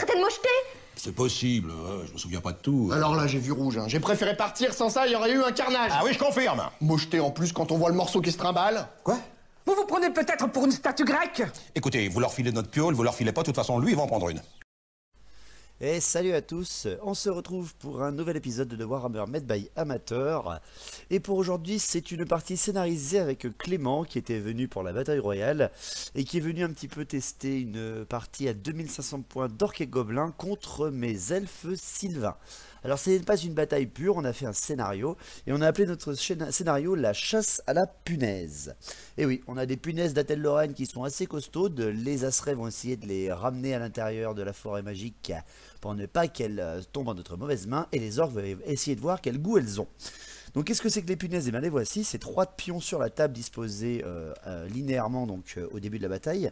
traité de mocheté. C'est possible, je me souviens pas de tout. Alors là, j'ai vu rouge. J'ai préféré partir, sans ça, il y aurait eu un carnage. Ah oui, je confirme. Mocheté en plus quand on voit le morceau qui se trimballe. Quoi? Vous vous prenez peut-être pour une statue grecque? Écoutez, vous leur filez notre piole, vous leur filez pas, de toute façon, lui, il va en prendre une. Et salut à tous, on se retrouve pour un nouvel épisode de Warhammer Made by Amateur. Et pour aujourd'hui, c'est une partie scénarisée avec Clément qui était venu pour la bataille royale et qui est venu un petit peu tester une partie à 2500 points d'orques et gobelins contre mes elfes sylvains. Alors ce n'est pas une bataille pure, on a fait un scénario et on a appelé notre scénario la chasse à la punaise. Et oui, on a des punaises d'Atel-Lorraine qui sont assez costaudes, les Asserais vont essayer de les ramener à l'intérieur de la forêt magique pour ne pas qu'elles tombent en notre mauvaise main, et les orques vont essayer de voir quel goût elles ont. Donc qu'est-ce que c'est que les punaises? Et bien les voici, c'est 3 pions sur la table disposés linéairement donc au début de la bataille,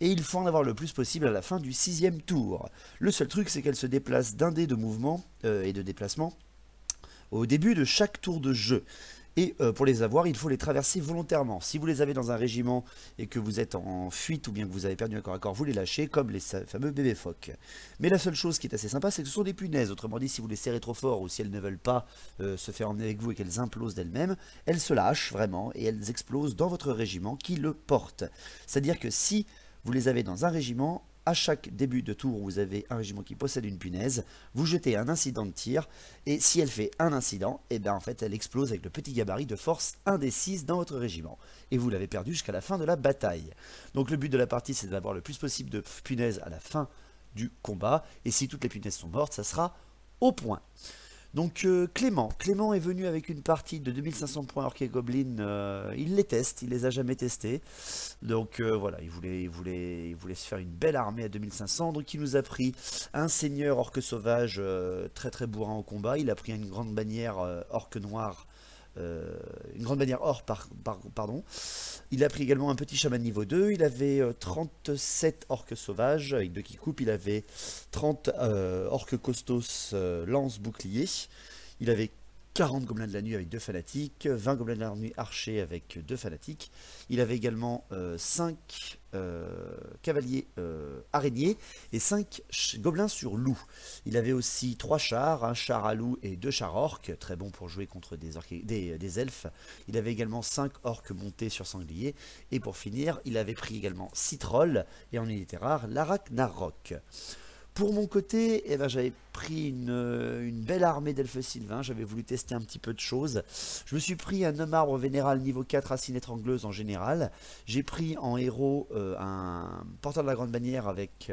et il faut en avoir le plus possible à la fin du 6e tour. Le seul truc, c'est qu'elles se déplacent d'un dé de mouvement et de déplacement au début de chaque tour de jeu. Et pour les avoir, il faut les traverser volontairement. Si vous les avez dans un régiment et que vous êtes en fuite ou bien que vous avez perdu un corps à corps, vous les lâchez comme les fameux bébés phoques. Mais la seule chose qui est assez sympa, c'est que ce sont des punaises. Autrement dit, si vous les serrez trop fort ou si elles ne veulent pas se faire emmener avec vous et qu'elles implosent d'elles-mêmes, elles se lâchent vraiment et elles explosent dans votre régiment qui le porte. C'est-à-dire que si vous les avez dans un régiment, à chaque début de tour où vous avez un régiment qui possède une punaise, vous jetez un incident de tir, et si elle fait un incident, et bien en fait elle explose avec le petit gabarit de force 1 des 6 dans votre régiment. Et vous l'avez perdu jusqu'à la fin de la bataille. Donc le but de la partie, c'est d'avoir le plus possible de punaises à la fin du combat, et si toutes les punaises sont mortes, ça sera au point. Donc Clément est venu avec une partie de 2500 points orques et gobelins, il les teste, il les a jamais testés. Donc voilà, il voulait se faire une belle armée à 2500, donc il nous a pris un seigneur orque sauvage très très bourrin au combat, il a pris une grande bannière orque noire, une grande bannière or, pardon. Il a pris également un petit chaman niveau 2, il avait 37 orques sauvages avec 2 qui coupent, il avait 30 orques costos lance bouclier, il avait 40 gobelins de la nuit avec 2 fanatiques, 20 gobelins de la nuit archers avec 2 fanatiques, il avait également 5 cavaliers araignées et 5 gobelins sur loup. Il avait aussi 3 chars, un char à loup et 2 chars orques, très bon pour jouer contre des elfes. Il avait également 5 orques montés sur sanglier, et pour finir, il avait pris également 6 trolls, et en unité rare, l'Arak Narok. Pour mon côté, eh ben, j'avais pris une belle armée d'elfes sylvains, j'avais voulu tester un petit peu de choses. Je me suis pris un homme arbre vénéral niveau 4 racine étrangleuse en général. J'ai pris en héros un porteur de la grande bannière avec,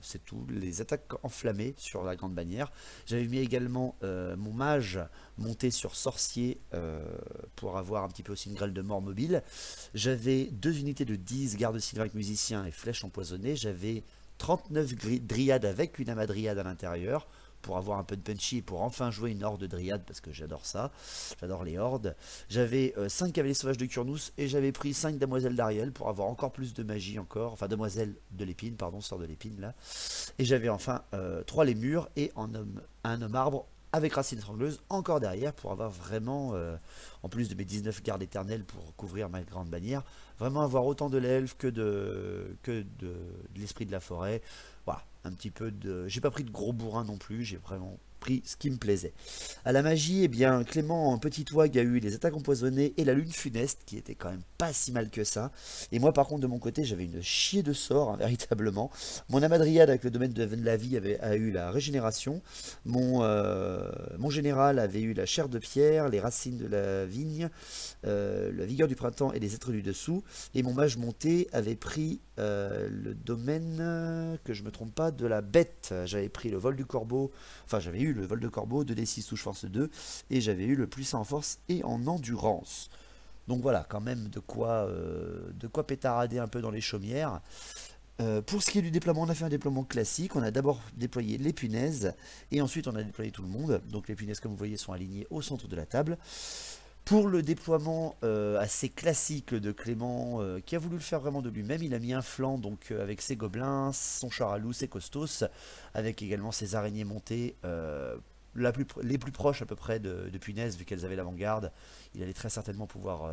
c'est tout, les attaques enflammées sur la grande bannière. J'avais mis également mon mage monté sur sorcier pour avoir un petit peu aussi une grêle de mort mobile. J'avais 2 unités de 10 gardes sylvains avec musiciens et flèches empoisonnées. J'avais 39 dryades avec une amadryade à l'intérieur pour avoir un peu de punchy et pour enfin jouer une horde de dryades parce que j'adore ça, j'adore les hordes. J'avais 5 cavaliers sauvages de Kurnous et j'avais pris 5 demoiselles d'Ariel pour avoir encore plus de magie encore, enfin demoiselles de l'épine, pardon, sœur de l'épine là. Et j'avais enfin 3 lémures et un homme arbre avec racine étrangleuse encore derrière pour avoir vraiment, en plus de mes 19 gardes éternels pour couvrir ma grande bannière, vraiment avoir autant de l'elfe que de l'esprit de la forêt. Voilà, un petit peu de... J'ai pas pris de gros bourrin non plus, j'ai vraiment pris ce qui me plaisait. À la magie, eh bien, Clément en petit wag a eu les attaques empoisonnées et la lune funeste, qui était quand même pas si mal que ça. Et moi, par contre, de mon côté, j'avais une chier de sorts, hein, véritablement. Mon amadryade avec le domaine de la vie a eu la régénération. Mon général avait eu la chair de pierre, les racines de la vigne, la vigueur du printemps et les êtres du dessous. Et mon mage monté avait pris le domaine, que je me trompe pas, de la bête. J'avais pris le vol du corbeau, enfin j'avais eu le vol de corbeau, 2d6 touche force 2, et j'avais eu le puissant en force et en endurance. Donc voilà, quand même de quoi pétarader un peu dans les chaumières. Pour ce qui est du déploiement, on a fait un déploiement classique. On a d'abord déployé les punaises, et ensuite on a déployé tout le monde. Donc les punaises, comme vous voyez, sont alignées au centre de la table. Pour le déploiement assez classique de Clément, qui a voulu le faire vraiment de lui-même, il a mis un flanc donc avec ses gobelins, son char à loup, ses costos, avec également ses araignées montées les plus proches à peu près de punaises, vu qu'elles avaient l'avant-garde. Il allait très certainement pouvoir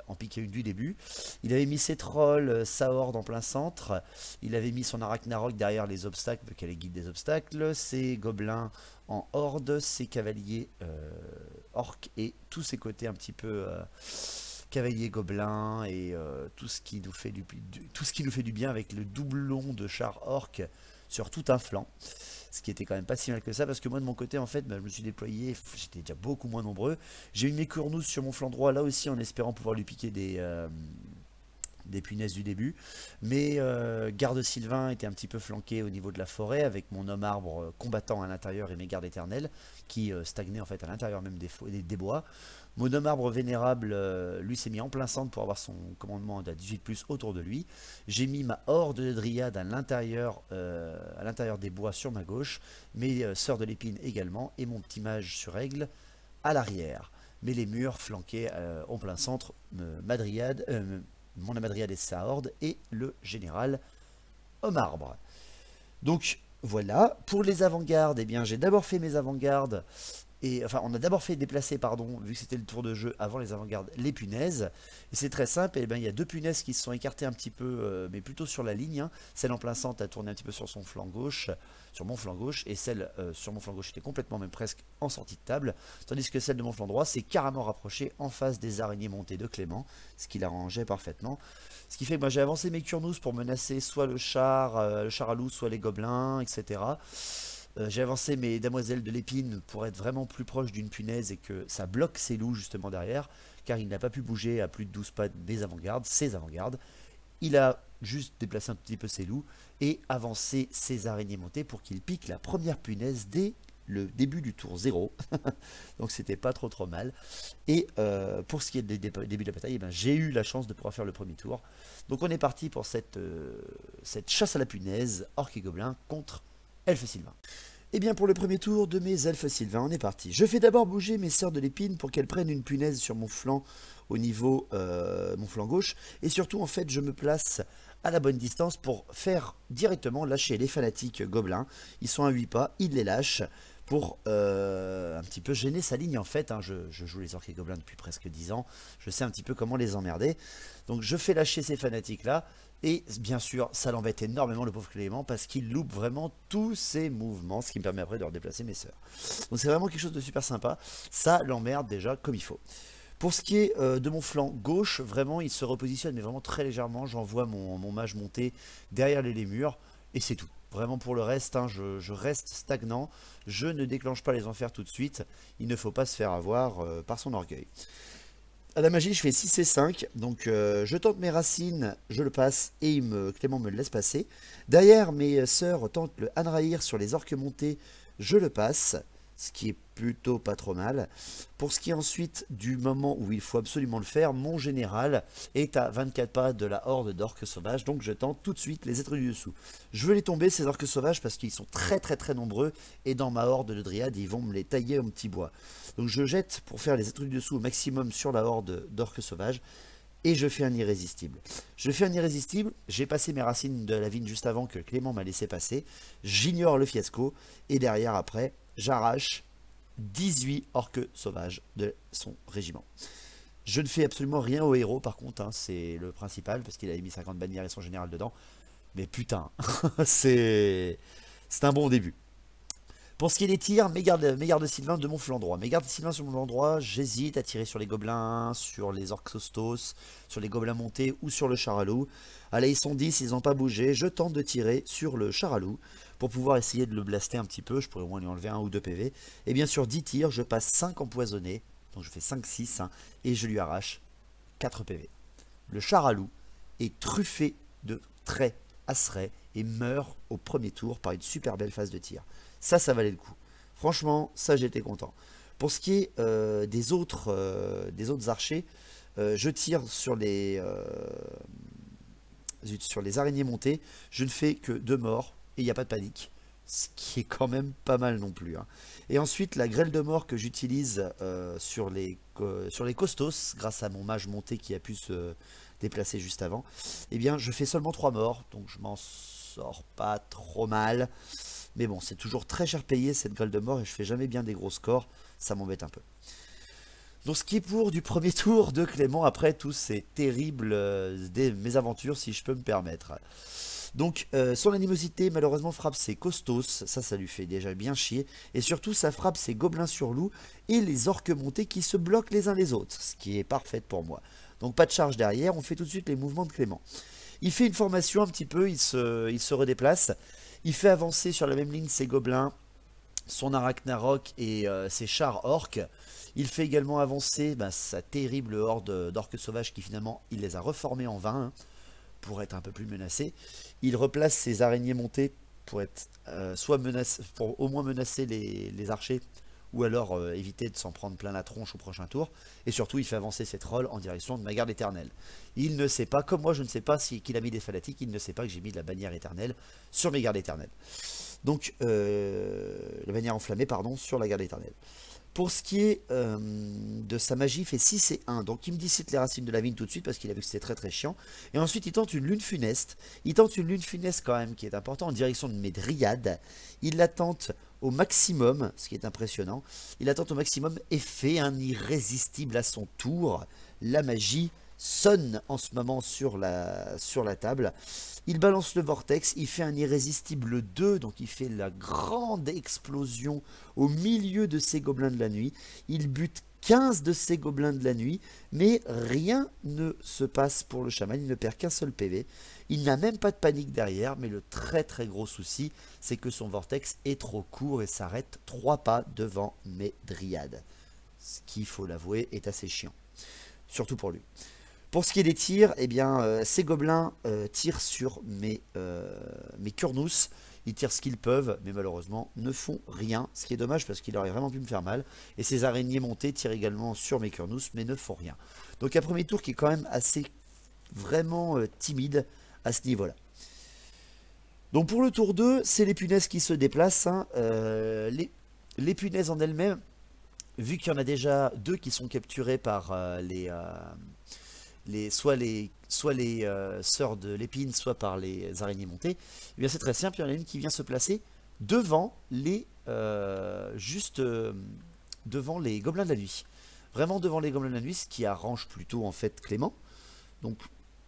en piquer une du début. Il avait mis ses trolls, sa horde en plein centre. Il avait mis son Arachnarok derrière les obstacles, vu qu'elle est guide des obstacles. Ses gobelins en horde, ses cavaliers orques et tous ses côtés un petit peu cavaliers gobelins et tout ce qui nous fait du bien avec le doublon de chars orques sur tout un flanc. Ce qui était quand même pas si mal que ça, parce que moi de mon côté en fait je me suis déployé, j'étais déjà beaucoup moins nombreux. J'ai eu mes Cournous sur mon flanc droit là aussi en espérant pouvoir lui piquer des punaises du début. Mes gardes Sylvain étaient un petit peu flanqués au niveau de la forêt avec mon homme arbre combattant à l'intérieur et mes gardes éternels qui stagnaient en fait à l'intérieur même des bois. Mon homme arbre vénérable, lui, s'est mis en plein centre pour avoir son commandement à 18+, autour de lui. J'ai mis ma horde de dryades à l'intérieur des bois sur ma gauche, mes sœurs de l'épine également, et mon petit mage sur aigle à l'arrière. Mais les murs flanqués en plein centre, mon amadriade et sa horde, et le général homme arbre. Donc voilà, pour les avant-gardes, eh bien j'ai d'abord fait mes avant-gardes. Et, enfin, on a d'abord fait déplacer, pardon, vu que c'était le tour de jeu avant les avant-gardes, les punaises. Et c'est très simple, et bien il y a deux punaises qui se sont écartées un petit peu, mais plutôt sur la ligne. Hein. Celle en plein centre a tourné un petit peu sur son flanc gauche, sur mon flanc gauche, et celle sur mon flanc gauche était complètement, même presque, en sortie de table. Tandis que celle de mon flanc droit s'est carrément rapprochée en face des araignées montées de Clément, ce qui l'arrangeait parfaitement. Ce qui fait que moi j'ai avancé mes Cournous pour menacer soit le char à loup, soit les gobelins, etc. J'ai avancé mes damoiselles de l'épine pour être vraiment plus proche d'une punaise et que ça bloque ses loups justement derrière, car il n'a pas pu bouger à plus de 12 pas des avant-gardes, ses avant-gardes. Il a juste déplacé un petit peu ses loups et avancé ses araignées montées pour qu'il pique la première punaise dès le début du tour 0. Donc c'était pas trop mal. Et pour ce qui est du début de la bataille, eh ben, j'ai eu la chance de pouvoir faire le premier tour. Donc on est parti pour cette chasse à la punaise, orques et gobelins contre Elfe Sylvain. Et bien pour le premier tour de mes elfes Sylvain, on est parti. Je fais d'abord bouger mes sœurs de l'épine pour qu'elles prennent une punaise sur mon flanc au niveau mon flanc gauche. Et surtout en fait je me place à la bonne distance pour faire directement lâcher les fanatiques gobelins. Ils sont à 8 pas, ils les lâchent pour un petit peu gêner sa ligne en fait. Hein. Je joue les orques et gobelins depuis presque 10 ans. Je sais un petit peu comment les emmerder. Donc je fais lâcher ces fanatiques là. Et bien sûr, ça l'embête énormément le pauvre Clément parce qu'il loupe vraiment tous ses mouvements, ce qui me permet après de redéplacer mes sœurs. Donc c'est vraiment quelque chose de super sympa. Ça l'emmerde déjà comme il faut. Pour ce qui est de mon flanc gauche, vraiment il se repositionne mais vraiment très légèrement. J'envoie mon mage monter derrière les murs et c'est tout. Vraiment pour le reste, hein, je reste stagnant. Je ne déclenche pas les enfers tout de suite. Il ne faut pas se faire avoir par son orgueil. À la magie, je fais 6 et 5, donc je tente mes racines, je le passe, et Clément me le laisse passer. Derrière, mes sœurs tentent le Anraïr sur les orques montés, je le passe, ce qui est plutôt pas trop mal. Pour ce qui est ensuite du moment où il faut absolument le faire, mon général est à 24 pas de la horde d'orques sauvages, donc je tente tout de suite les êtres du dessous. Je veux les tomber, ces orques sauvages, parce qu'ils sont très nombreux, et dans ma horde de dryades, ils vont me les tailler en petits bois. Donc je jette pour faire les êtres du dessous au maximum sur la horde d'orques sauvages, et je fais un irrésistible. Je fais un irrésistible, j'ai passé mes racines de la vigne juste avant que Clément m'a laissé passer, j'ignore le fiasco, et derrière après, j'arrache 18 orques sauvages de son régiment. Je ne fais absolument rien au héros par contre, hein, c'est le principal, parce qu'il avait mis 50 bannières et son général dedans, mais putain, c'est un bon début. Pour ce qui est des tirs, mes gardes Sylvain de mon flanc droit. Mes gardes Sylvain sur mon flanc droit, j'hésite à tirer sur les gobelins, sur les orques sostos, sur les gobelins montés ou sur le char à loup. Allez, ils sont 10, ils n'ont pas bougé. Je tente de tirer sur le char à loup pour pouvoir essayer de le blaster un petit peu. Je pourrais au moins lui enlever 1 ou 2 PV. Et bien sur 10 tirs, je passe 5 empoisonnés. Donc je fais 5-6 hein, et je lui arrache 4 PV. Le char à loup est truffé de traits acérés et meurt au premier tour par une super belle phase de tir. Ça valait le coup. Franchement, ça j'étais content. Pour ce qui est des autres archers, je tire sur les araignées montées. Je ne fais que 2 morts et il n'y a pas de panique. Ce qui est quand même pas mal non plus. Hein. Et ensuite, la grêle de mort que j'utilise sur les costos, grâce à mon mage monté qui a pu se déplacer juste avant, eh bien je fais seulement 3 morts. Donc je m'en sors pas trop mal. Mais bon, c'est toujours très cher payé cette gueule de mort et je fais jamais bien des gros scores, ça m'embête un peu. Donc ce qui est pour du premier tour de Clément après tous ces terribles mésaventures, si je peux me permettre. Donc son animosité malheureusement frappe ses costos, ça lui fait déjà bien chier, et surtout ça frappe ses gobelins sur loup et les orques montés qui se bloquent les uns les autres, ce qui est parfait pour moi. Donc pas de charge derrière, on fait tout de suite les mouvements de Clément. Il fait une formation un petit peu, il se redéplace, il fait avancer sur la même ligne ses gobelins, son Arachnarok et ses chars orques. Il fait également avancer sa terrible horde d'orques sauvages qui finalement il les a reformés en 20 hein, pour être un peu plus menacés. Il replace ses araignées montées pour être pour au moins menacer les archers ou alors éviter de s'en prendre plein la tronche au prochain tour. Et surtout il fait avancer ses trolls en direction de ma garde éternelle. Il ne sait pas, comme moi je ne sais pas qu'il a mis des fanatiques, il ne sait pas que j'ai mis de la bannière éternelle sur mes gardes éternelles. Donc la bannière enflammée pardon sur la garde éternelle. Pour ce qui est de sa magie, il fait 6 et 1. Donc il me dissite les racines de la vigne tout de suite parce qu'il a vu que c'était très très chiant. Et ensuite il tente une lune funeste. Il tente une lune funeste quand même qui est important en direction de mes dryades. Il la tente au maximum, ce qui est impressionnant. Il la tente au maximum et fait un irrésistible à son tour. La magie sonne en ce moment sur la table. Il balance le vortex, il fait un irrésistible 2, donc il fait la grande explosion au milieu de ses gobelins de la nuit. Il bute 15 de ses gobelins de la nuit, mais rien ne se passe pour le chaman, il ne perd qu'un seul PV. Il n'a même pas de panique derrière, mais le très très gros souci, c'est que son vortex est trop court et s'arrête 3 pas devant mes dryades. Ce qui, il faut l'avouer, est assez chiant, surtout pour lui. Pour ce qui est des tirs, eh bien, ces gobelins tirent sur mes Kurnous. Ils tirent ce qu'ils peuvent, mais malheureusement ne font rien. Ce qui est dommage parce qu'il aurait vraiment pu me faire mal. Et ces araignées montées tirent également sur mes Kurnous, mais ne font rien. Donc un premier tour qui est quand même assez vraiment timide à ce niveau-là. Donc pour le tour 2, c'est les punaises qui se déplacent. Hein. Les punaises en elles-mêmes, vu qu'il y en a déjà 2 qui sont capturées par soit les sœurs de l'épine, soit par les araignées montées, eh bien c'est très simple, il y en a une qui vient se placer devant devant les gobelins de la nuit. Vraiment devant les gobelins de la nuit, ce qui arrange plutôt en fait Clément. Donc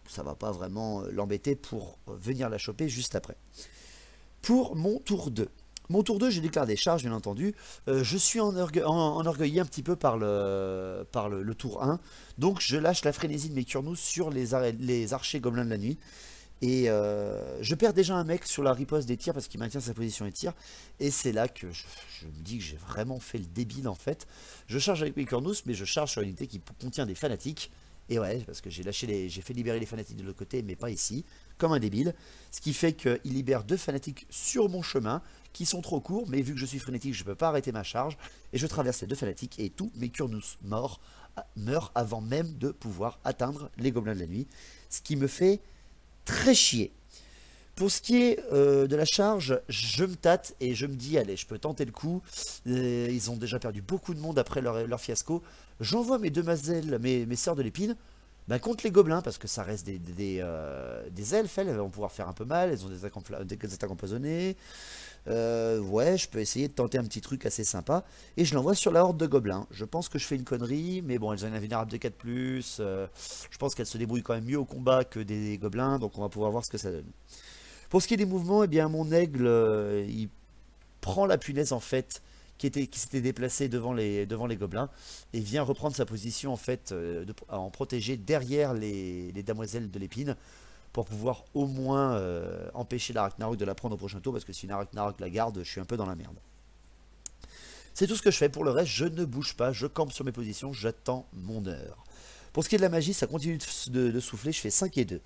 ça va pas vraiment l'embêter pour venir la choper juste après. Pour mon tour 2. Mon tour 2, je déclare des charges, bien entendu. Je suis enorgueilli un petit peu par le tour 1. Donc, je lâche la frénésie de mes Kurnous sur les archers gobelins de la nuit. Et je perds déjà un mec sur la riposte des tirs parce qu'il maintient sa position et tire. Et c'est là que je me dis que j'ai vraiment fait le débile, en fait. Je charge avec mes Kurnous, mais je charge sur une unité qui contient des fanatiques. Et ouais, parce que j'ai fait libérer les fanatiques de l'autre côté, mais pas ici, comme un débile. Ce qui fait qu'il libère 2 fanatiques sur mon chemin, qui sont trop courts, mais vu que je suis frénétique, je ne peux pas arrêter ma charge. Et je traverse les 2 fanatiques, et tous mes Kurnous meurent avant même de pouvoir atteindre les gobelins de la nuit. Ce qui me fait très chier. Pour ce qui est de la charge, je me tâte et je me dis, allez, je peux tenter le coup. Ils ont déjà perdu beaucoup de monde après leur fiasco. J'envoie mes demoiselles, mes sœurs de l'épine, contre les gobelins, parce que ça reste des elfes, elles vont pouvoir faire un peu mal, elles ont des attaques empoisonnées. Ouais, je peux essayer de tenter un petit truc assez sympa. Et je l'envoie sur la horde de gobelins. Je pense que je fais une connerie, mais bon, elles ont une invulnérable de 4+. Je pense qu'elles se débrouillent quand même mieux au combat que des gobelins, donc on va pouvoir voir ce que ça donne. Pour ce qui est des mouvements, eh bien mon aigle, il prend la punaise en fait, qui s'était déplacée devant les gobelins, et vient reprendre sa position en fait, en protéger derrière les damoiselles de l'épine, pour pouvoir au moins empêcher l'Arachnarok de la prendre au prochain tour, parce que si une Arachnarok la garde, je suis un peu dans la merde. C'est tout ce que je fais. Pour le reste, je ne bouge pas, je campe sur mes positions, j'attends mon heure. Pour ce qui est de la magie, ça continue de souffler, je fais 5 et 2.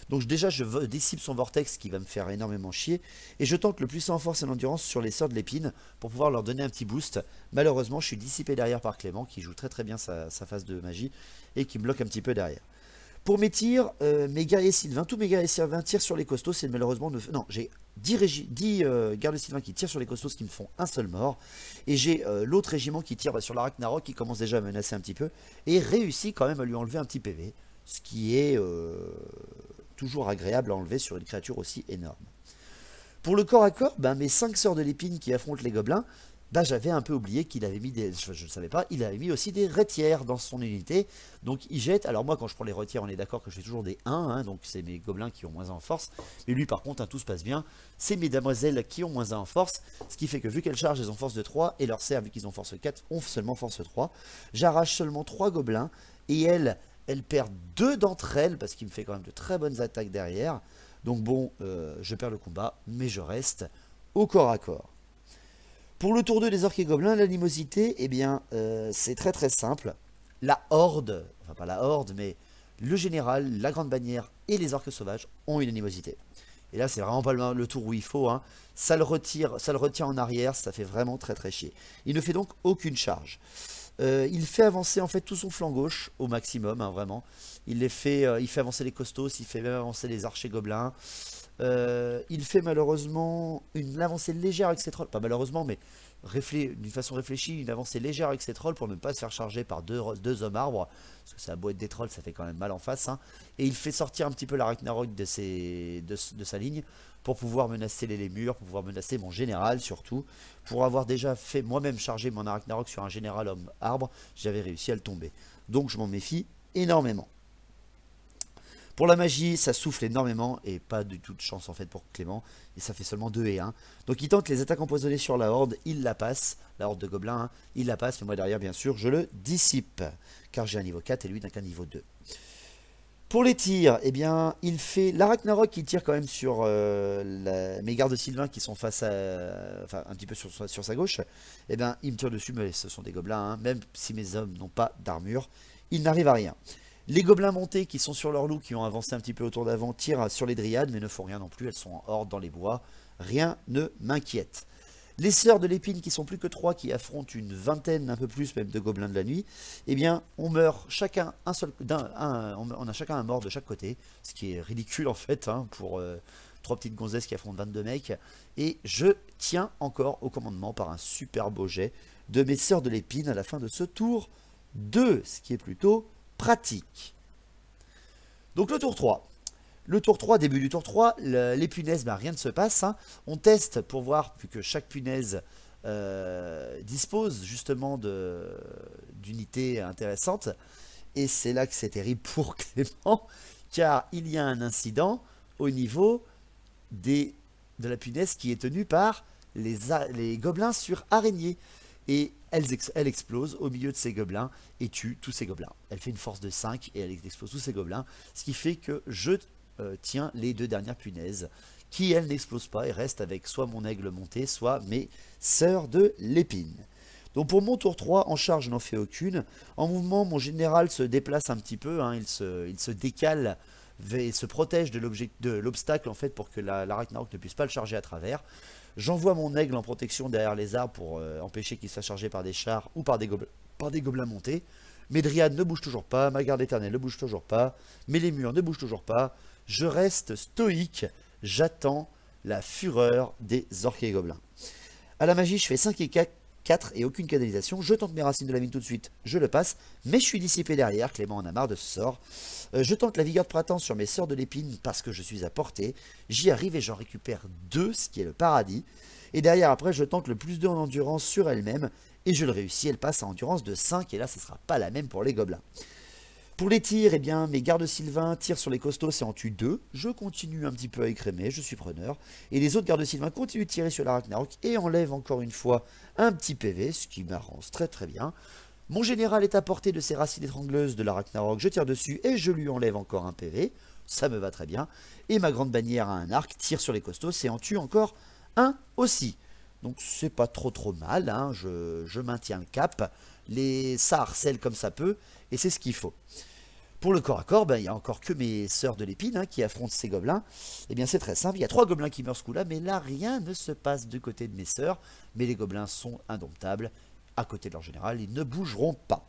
Donc déjà, je dissipe son vortex qui va me faire énormément chier. Et je tente le puissant en force et l'endurance sur les sœurs de l'épine pour pouvoir leur donner un petit boost. Malheureusement, je suis dissipé derrière par Clément qui joue très très bien sa phase de magie et qui me bloque un petit peu derrière. Pour mes tirs, mes guerriers sylvains, tous mes guerriers sylvains tirent sur les costauds. C'est malheureusement... Non, j'ai 10 guerriers sylvains qui tirent sur les costauds, ce qui me font un seul mort. Et j'ai l'autre régiment qui tire sur l'Arachnarok qui commence déjà à menacer un petit peu. Et réussit quand même à lui enlever un petit PV. Ce qui est toujours agréable à enlever sur une créature aussi énorme. Pour le corps à corps, ben, mes 5 sœurs de l'épine qui affrontent les gobelins, ben, j'avais un peu oublié qu'il avait mis des... Je ne savais pas, il avait mis aussi des retières dans son unité. Donc il jette... Alors moi quand je prends les retières, on est d'accord que je fais toujours des 1, hein, donc c'est mes gobelins qui ont moins 1 en force. Mais lui par contre, hein, tout se passe bien. C'est mes damoiselles qui ont moins 1 en force. Ce qui fait que vu qu'elles chargent, elles ont force de 3. Et leurs serfs, vu qu'ils ont force 4, ont seulement force 3. J'arrache seulement 3 gobelins. Et elles perdent 2 d'entre elles, parce qu'il me fait quand même de très bonnes attaques derrière. Donc bon, je perds le combat, mais je reste au corps à corps. Pour le tour 2 des orques et gobelins, l'animosité, eh bien, c'est très très simple. La horde, enfin pas la horde, mais le général, la grande bannière et les orques sauvages ont une animosité. Et là, c'est vraiment pas le tour où il faut, hein. Ça le retient en arrière, ça fait vraiment très très chier. Il ne fait donc aucune charge. Il fait avancer en fait tout son flanc gauche au maximum, hein, vraiment. Il fait avancer les costauds, il fait même avancer les archers gobelins. Il fait malheureusement une avancée légère avec ses trolls, pas malheureusement, mais d'une façon réfléchie, une avancée légère avec ses trolls pour ne pas se faire charger par deux hommes arbres, parce que ça a beau être des trolls, ça fait quand même mal en face, hein. Et il fait sortir un petit peu la Ragnarok de sa ligne pour pouvoir menacer les lémurs, pour pouvoir menacer mon général surtout. Pour avoir déjà fait moi-même charger mon Ragnarok sur un général homme arbre, j'avais réussi à le tomber. Donc je m'en méfie énormément. Pour la magie, ça souffle énormément et pas du tout de chance en fait pour Clément. Et ça fait seulement 2 et 1. Donc il tente les attaques empoisonnées sur la horde, il la passe. La horde de gobelins, hein, il la passe. Mais moi derrière, bien sûr, je le dissipe. Car j'ai un niveau 4 et lui n'a qu'un niveau 2. Pour les tirs, eh bien, il fait la Ragnarok qui tire quand même sur mes gardes Sylvains qui sont face à... Enfin, un petit peu sur sa gauche. Eh bien, il me tire dessus, mais ce sont des gobelins. Hein, même si mes hommes n'ont pas d'armure, il n'arrive à rien. Les gobelins montés qui sont sur leur loup, qui ont avancé un petit peu autour d'avant, tirent sur les dryades, mais ne font rien non plus. Elles sont en horde dans les bois. Rien ne m'inquiète. Les sœurs de l'épine, qui sont plus que 3, qui affrontent une vingtaine, un peu plus même, de gobelins de la nuit, eh bien, on meurt chacun on a chacun un mort de chaque côté, ce qui est ridicule en fait, hein, pour 3 petites gonzesses qui affrontent 22 mecs. Et je tiens encore au commandement par un super beau jet de mes sœurs de l'épine à la fin de ce tour 2, ce qui est plutôt pratique. Donc le tour 3. Le tour 3, début du tour 3, les punaises, ben, rien ne se passe. Hein. On teste pour voir, vu que chaque punaise dispose justement d'unités intéressantes. Et c'est là que c'est terrible pour Clément, car il y a un incident au niveau de la punaise qui est tenue par les gobelins sur araignée. Et elle explose au milieu de ces gobelins et tue tous ces gobelins. Elle fait une force de 5 et elle explose tous ces gobelins. Ce qui fait que je tiens les 2 dernières punaises qui, elles, n'explosent pas et restent avec soit mon aigle monté, soit mes sœurs de l'épine. Donc pour mon tour 3, en charge, je n'en fais aucune. En mouvement, mon général se déplace un petit peu. Hein, il se décale et se protège de l'obstacle en fait pour que la Ragnarok ne puisse pas le charger à travers. J'envoie mon aigle en protection derrière les arbres pour empêcher qu'il soit chargé par des chars ou par des gobelins montés. Mes dryades ne bougent toujours pas, ma garde éternelle ne bouge toujours pas, mes lémurs ne bougent toujours pas. Je reste stoïque, j'attends la fureur des orques et gobelins. À la magie, je fais 5 et 4 et aucune canalisation. Je tente mes racines de la mine tout de suite, je le passe, mais je suis dissipé derrière. Clément en a marre de ce sort. Je tente la vigueur de printemps sur mes sœurs de l'épine parce que je suis à portée. J'y arrive et j'en récupère 2, ce qui est le paradis. Et derrière, après, je tente le plus 2 en endurance sur elle-même et je le réussis. Elle passe à endurance de 5 et là, ce ne sera pas la même pour les gobelins. Pour les tirs, eh bien, mes gardes Sylvains tirent sur les costauds et en tuent 2. Je continue un petit peu à écrémer, je suis preneur. Et les autres gardes Sylvains continuent de tirer sur la Ragnarok et enlèvent encore une fois un petit PV, ce qui m'arrange très très bien. Mon général est à portée de ses racines étrangleuses de la Ragnarok, je tire dessus et je lui enlève encore un PV. Ça me va très bien. Et ma grande bannière a un arc, tire sur les costauds et en tue encore un aussi. Donc c'est pas trop mal, hein. Je maintiens le cap. Ça harcèle comme ça peut et c'est ce qu'il faut. Pour le corps à corps, ben, il n'y a encore que mes sœurs de l'épine hein, qui affrontent ces gobelins. Eh bien c'est très simple, il y a 3 gobelins qui meurent ce coup-là, mais là rien ne se passe du côté de mes sœurs. Mais les gobelins sont indomptables, à côté de leur général, ils ne bougeront pas.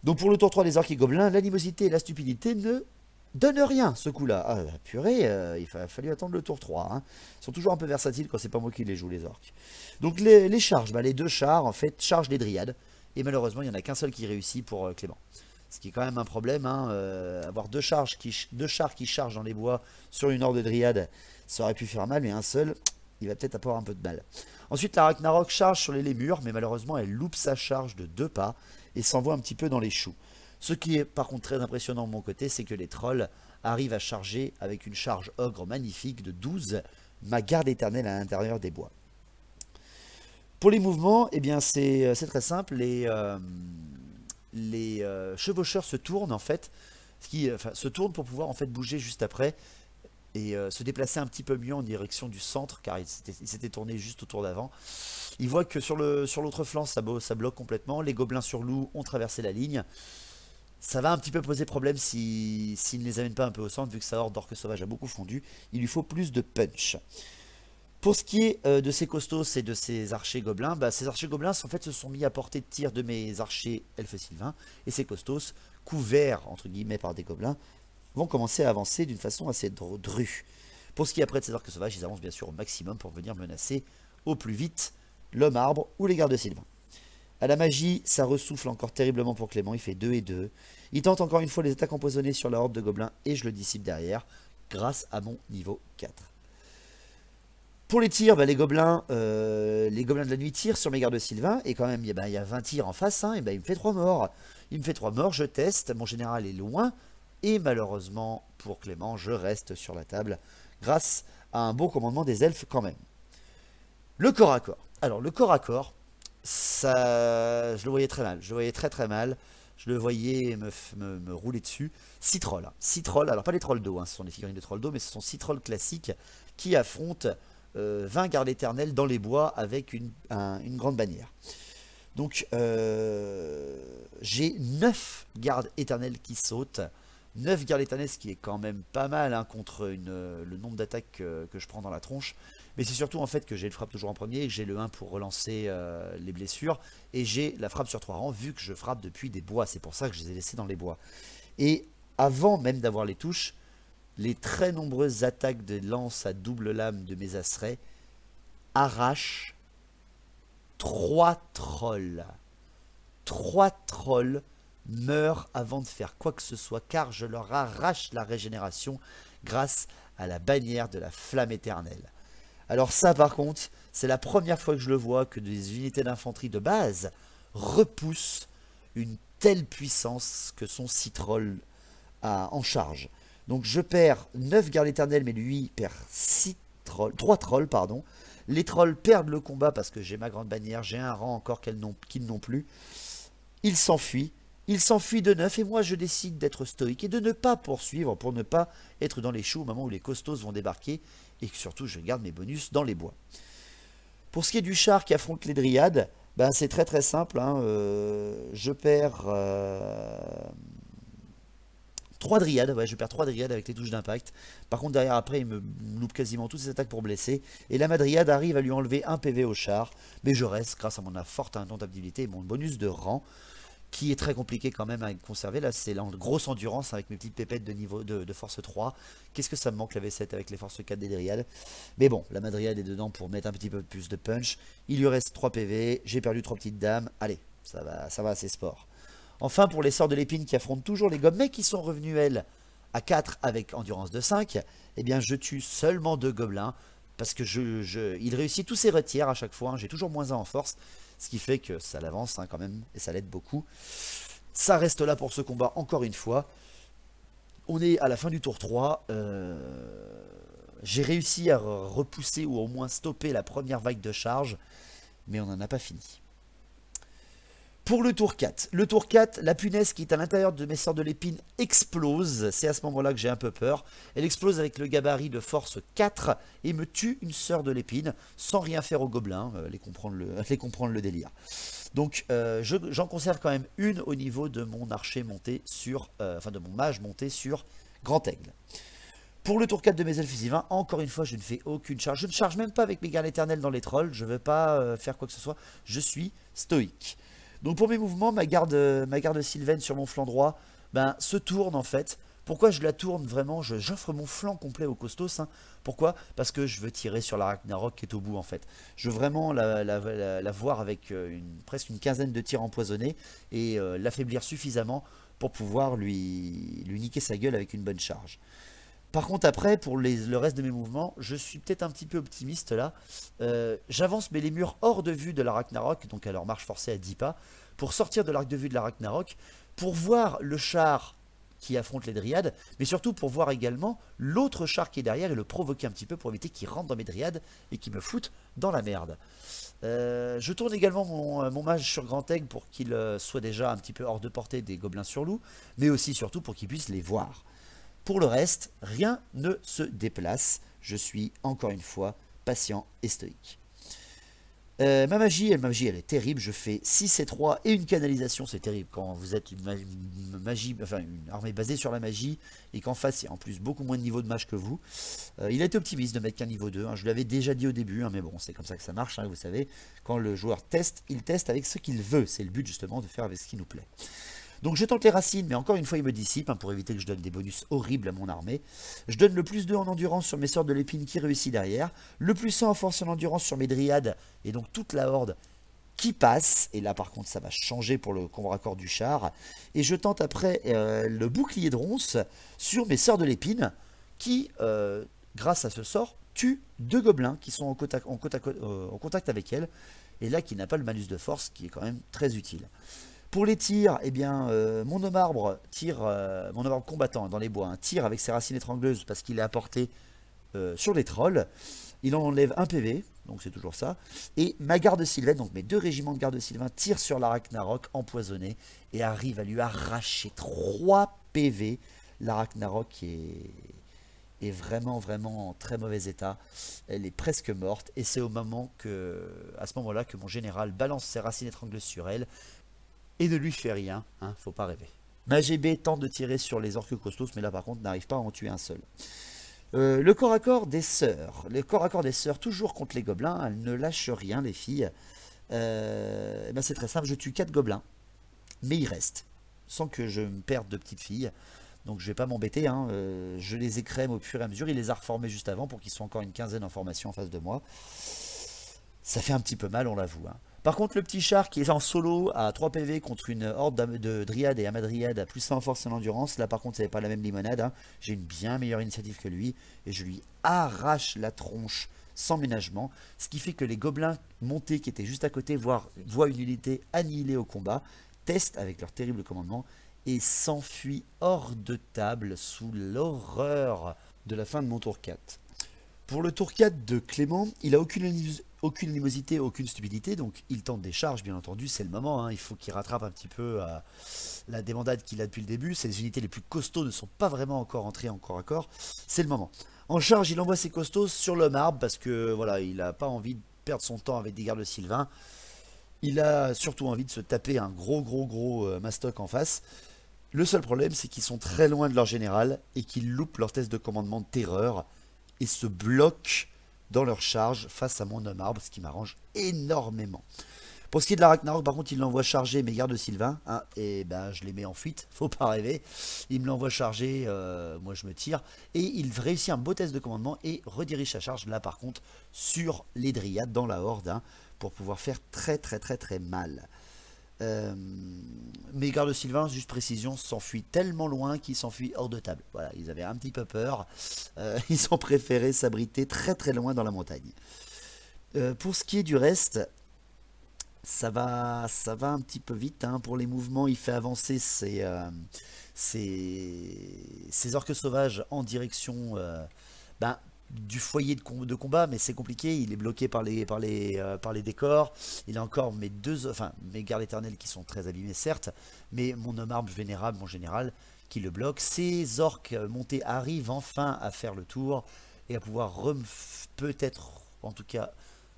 Donc pour le tour 3 des orques et gobelins, l'animosité et la stupidité ne donnent rien ce coup-là. Ah purée, il a fallu attendre le tour 3. Hein. Ils sont toujours un peu versatiles quand c'est pas moi qui les joue les orques. Donc les charges, ben, les 2 chars en fait chargent les dryades. Et malheureusement il n'y en a qu'un seul qui réussit pour Clément. Ce qui est quand même un problème, hein, avoir 2 chars qui chargent dans les bois sur une horde de dryades, Ça aurait pu faire mal, mais un seul, il va peut-être avoir un peu de mal. Ensuite, la Ragnarok charge sur les lémurs, mais malheureusement, elle loupe sa charge de 2 pas et s'envoie un petit peu dans les choux. Ce qui est par contre très impressionnant de mon côté, c'est que les trolls arrivent à charger avec une charge ogre magnifique de 12, ma garde éternelle à l'intérieur des bois. Pour les mouvements, eh bien c'est très simple, les chevaucheurs se tournent en fait, se tournent pour pouvoir en fait bouger juste après et se déplacer un petit peu mieux en direction du centre, car il s'était tourné juste autour d'avant. Ils voient que sur l'autre flanc ça bloque complètement, les gobelins sur loup ont traversé la ligne. Ça va un petit peu poser problème s'il ne les amène pas un peu au centre, vu que sa horde d'orques sauvages a beaucoup fondu. Il lui faut plus de punch. Pour ce qui est de ces costauds et de ces archers gobelins, ces archers gobelins en fait, se sont mis à portée de tir de mes archers elfes sylvains. Et ces costauds, couverts entre guillemets par des gobelins, vont commencer à avancer d'une façon assez drue. Pour ce qui est après de ces orques sauvages, ils avancent bien sûr au maximum pour venir menacer au plus vite l'homme arbre ou les gardes sylvains. À la magie, ça ressouffle encore terriblement pour Clément, il fait 2 et 2. Il tente encore une fois les attaques empoisonnées sur la horde de gobelins et je le dissipe derrière, grâce à mon niveau 4. Pour les tirs, les gobelins de la nuit tirent sur mes gardes sylvains, et quand même, il y a 20 tirs en face, hein, et il me fait 3 morts. Il me fait 3 morts, je teste, mon général est loin, et malheureusement, pour Clément, je reste sur la table, grâce à un beau commandement des elfes quand même. Le corps à corps. Alors, le corps à corps, ça, je le voyais très mal, je le voyais très mal, je le voyais me rouler dessus. 6 trolls, hein. 6 trolls, alors pas les trolls d'eau, hein, ce sont des figurines de trolls d'eau, mais ce sont 6 trolls classiques qui affrontent 20 gardes éternels dans les bois avec une grande bannière. Donc j'ai 9 gardes éternels qui sautent, 9 gardes éternels, ce qui est quand même pas mal hein, contre le nombre d'attaques que je prends dans la tronche. Mais c'est surtout en fait que j'ai le frappe toujours en premier, et que j'ai le 1 pour relancer les blessures, et j'ai la frappe sur 3 rangs vu que je frappe depuis des bois, c'est pour ça que je les ai laissés dans les bois. Et avant même d'avoir les touches, les très nombreuses attaques de lance à double lame de mes asserets arrachent 3 trolls. 3 trolls meurent avant de faire quoi que ce soit, car je leur arrache la régénération grâce à la bannière de la flamme éternelle. Alors ça par contre, c'est la première fois que je le vois, que des unités d'infanterie de base repoussent une telle puissance que sont 6 trolls en charge. Donc je perds 9 gardes éternels, mais lui perd 3 trolls, pardon. Les trolls perdent le combat parce que j'ai ma grande bannière, j'ai un rang encore qu'ils n'ont plus. Ils s'enfuient de 9 et moi je décide d'être stoïque et de ne pas poursuivre pour ne pas être dans les choux au moment où les costauds vont débarquer et que surtout je garde mes bonus dans les bois. Pour ce qui est du char qui affronte les dryades, c'est très simple, hein, je perds 3 dryades, ouais, je perds 3 dryades avec les touches d'impact. Par contre derrière après il me loupe quasiment toutes ses attaques pour blesser. Et la madryade arrive à lui enlever 1 PV au char. Mais je reste grâce à mon forte indomptabilité et mon bonus de rang, qui est très compliqué quand même à conserver. Là c'est la grosse endurance avec mes petites pépettes de niveau de force 3. Qu'est-ce que ça me manque la V7 avec les forces 4 des dryades. Mais bon, la madryade est dedans pour mettre un petit peu plus de punch. Il lui reste 3 PV, j'ai perdu 3 petites dames. Allez, ça va c'est sport. Enfin, pour les sorts de l'épine qui affrontent toujours les gobelins, mais qui sont revenus, elles, à 4 avec endurance de 5, eh bien, je tue seulement 2 gobelins, parce que il réussit tous ses retiers à chaque fois, hein, j'ai toujours moins 1 en force, ce qui fait que ça l'avance hein, quand même, et ça l'aide beaucoup. Ça reste là pour ce combat, encore une fois. On est à la fin du tour 3, j'ai réussi à repousser, ou au moins stopper la première vague de charge, mais on n'en a pas fini. Pour le tour 4, la punaise qui est à l'intérieur de mes sorts de l'épine explose. C'est à ce moment-là que j'ai un peu peur. Elle explose avec le gabarit de force 4 et me tue une sœur de l'épine sans rien faire aux gobelins. Les comprendre le délire. Donc j'en conserve quand même une au niveau de mon archer monté sur... de mon mage monté sur Grand Aigle. Pour le tour 4 de mes elfes sylvains, encore une fois, je ne fais aucune charge. Je ne charge même pas avec mes gardes éternels dans les trolls. Je ne veux pas faire quoi que ce soit. Je suis stoïque. Donc pour mes mouvements, ma garde sylvaine sur mon flanc droit se tourne en fait. Pourquoi je la tourne vraiment? J'offre mon flanc complet au costos. Hein. Pourquoi? Parce que je veux tirer sur la Ragnarok qui est au bout en fait. Je veux vraiment la voir avec presque une quinzaine de tirs empoisonnés et l'affaiblir suffisamment pour pouvoir lui niquer sa gueule avec une bonne charge. Par contre après, pour le reste de mes mouvements, je suis peut-être un petit peu optimiste là. J'avance mes les murs hors de vue de la Ragnarok, donc à leur marche forcée à 10 pas, pour sortir de l'arc de vue de la Ragnarok, pour voir le char qui affronte les dryades, mais surtout pour voir également l'autre char qui est derrière et le provoquer un petit peu pour éviter qu'il rentre dans mes dryades et qu'il me foute dans la merde. Je tourne également mon mage sur Grand Aigle pour qu'il soit déjà un petit peu hors de portée des gobelins sur loup, mais aussi surtout pour qu'il puisse les voir. Pour le reste, rien ne se déplace. Je suis encore une fois patient et stoïque. Ma magie, elle est terrible. Je fais 6 et 3 et une canalisation. C'est terrible quand vous êtes une magie, enfin une armée basée sur la magie et qu'en face il y a en plus beaucoup moins de niveau de mage que vous. Il a été optimiste de mettre qu'un niveau 2. Hein. Je l'avais déjà dit au début, hein, mais bon, c'est comme ça que ça marche. Hein, vous savez, quand le joueur teste, il teste avec ce qu'il veut. C'est le but justement de faire avec ce qui nous plaît. Donc je tente les racines, mais encore une fois il me dissipe, hein, pour éviter que je donne des bonus horribles à mon armée. Je donne le plus 2 en endurance sur mes sorts de l'épine qui réussit derrière, le plus 1 en force et en endurance sur mes dryades, et donc toute la horde qui passe, et là par contre ça va changer pour le combat raccord du char, et je tente après le bouclier de ronce sur mes sorts de l'épine, qui, grâce à ce sort, tue 2 gobelins qui sont en contact avec elle, et là qui n'a pas le malus de force, qui est quand même très utile. Pour les tirs, eh bien, mon homme arbre tire, mon homme arbre combattant dans les bois, hein, tire avec ses racines étrangleuses parce qu'il est à portée sur les trolls. Il en enlève 1 PV, donc c'est toujours ça. Et ma garde sylvaine, donc mes 2 régiments de garde sylvain, tirent sur la Ragnarok empoisonnée et arrivent à lui arracher 3 PV. La Ragnarok est vraiment en très mauvais état. Elle est presque morte et c'est à ce moment-là que mon général balance ses racines étrangleuses sur elle. Et ne lui fait rien, hein, faut pas rêver. Ma GB tente de tirer sur les orques costauds, mais là par contre n'arrive pas à en tuer un seul. Le corps à corps des sœurs. Le corps à corps des sœurs, toujours contre les gobelins, elles ne lâchent rien les filles. Ben c'est très simple, je tue 4 gobelins, mais ils restent, sans que je me perde de petites filles. Donc je vais pas m'embêter, hein, je les écrème au fur et à mesure, il les a reformés juste avant pour qu'ils soient encore une quinzaine en formation en face de moi. Ça fait un petit peu mal, on l'avoue, hein. Par contre, le petit char qui est en solo à 3 PV contre une horde de dryades et amadryades à plus 1 en force et en endurance, là par contre, c'est pas la même limonade. Hein. J'ai une bien meilleure initiative que lui et je lui arrache la tronche sans ménagement. Ce qui fait que les gobelins montés qui étaient juste à côté voient une unité annihilée au combat, testent avec leur terrible commandement et s'enfuient hors de table sous l'horreur de la fin de mon tour 4. Pour le tour 4 de Clément, il a aucune animosité, aucune stupidité, donc il tente des charges, bien entendu, c'est le moment, hein, il faut qu'il rattrape un petit peu la débandade qu'il a depuis le début, ces unités les plus costauds ne sont pas vraiment encore entrées en corps à corps, c'est le moment. En charge, il envoie ses costauds sur l'homme arbre, parce que voilà, il n'a pas envie de perdre son temps avec des gardes sylvains, il a surtout envie de se taper un gros mastoc en face. Le seul problème, c'est qu'ils sont très loin de leur général, et qu'ils loupent leur test de commandement de terreur, et se bloquent dans leur charge face à mon homme arbre, ce qui m'arrange énormément. Pour ce qui est de la Ragnarok, par contre, il l'envoie charger mes gardes sylvains, hein, et ben je les mets en fuite, faut pas rêver. Il me l'envoie charger, moi je me tire, et il réussit un beau test de commandement et redirige sa charge, là par contre, sur les dryades dans la horde, hein, pour pouvoir faire très mal. Mes gardes sylvains, juste précision, s'enfuient tellement loin qu'ils s'enfuient hors de table. Voilà, ils avaient un petit peu peur. Ils ont préféré s'abriter très loin dans la montagne. Pour ce qui est du reste, ça va un petit peu vite. Hein. Pour les mouvements, il fait avancer ses orques sauvages en direction du foyer de combat, mais c'est compliqué, il est bloqué par les décors, il a encore mes gardes éternels qui sont très abîmés certes, mais mon homme arbre vénérable, mon général, qui le bloque. Ces orques montés arrivent enfin à faire le tour, et à pouvoir peut-être, en tout cas,